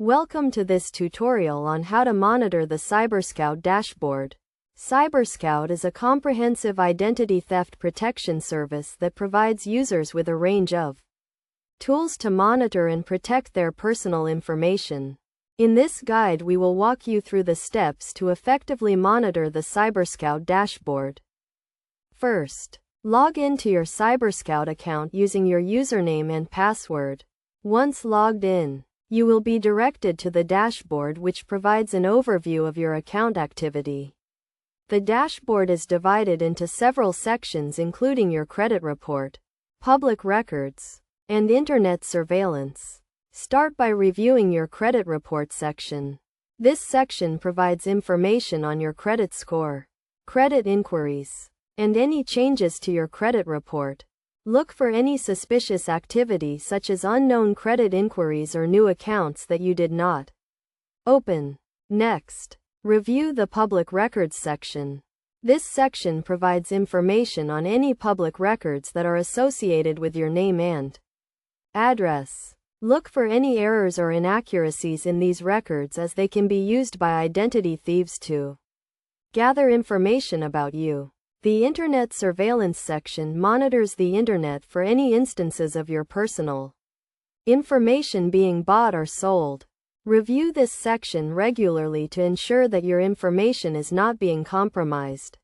Welcome to this tutorial on how to monitor the CyberScout dashboard. CyberScout is a comprehensive identity theft protection service that provides users with a range of tools to monitor and protect their personal information. In this guide, we will walk you through the steps to effectively monitor the CyberScout dashboard. First, log into your CyberScout account using your username and password. Once logged in, you will be directed to the dashboard, which provides an overview of your account activity. The dashboard is divided into several sections, including your credit report, public records, and internet surveillance. Start by reviewing your credit report section. This section provides information on your credit score, credit inquiries, and any changes to your credit report. Look for any suspicious activity such as unknown credit inquiries or new accounts that you did not open. Next, review the public records section. This section provides information on any public records that are associated with your name and address. Look for any errors or inaccuracies in these records, as they can be used by identity thieves to gather information about you. The Internet Surveillance section monitors the Internet for any instances of your personal information being bought or sold. Review this section regularly to ensure that your information is not being compromised.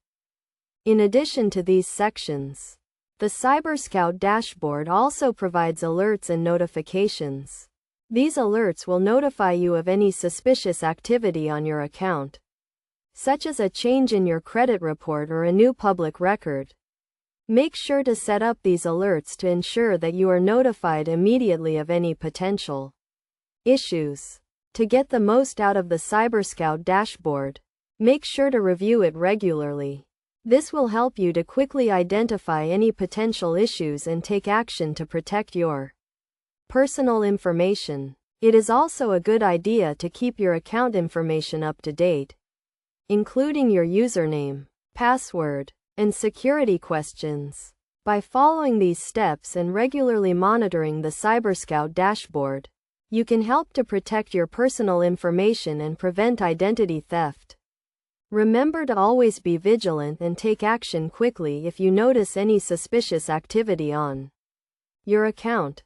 In addition to these sections, the CyberScout dashboard also provides alerts and notifications. These alerts will notify you of any suspicious activity on your account, such as a change in your credit report or a new public record. Make sure to set up these alerts to ensure that you are notified immediately of any potential issues. To get the most out of the CyberScout dashboard, make sure to review it regularly. This will help you to quickly identify any potential issues and take action to protect your personal information. It is also a good idea to keep your account information up to date, including your username, password, and security questions. By following these steps and regularly monitoring the CyberScout dashboard, you can help to protect your personal information and prevent identity theft. Remember to always be vigilant and take action quickly if you notice any suspicious activity on your account.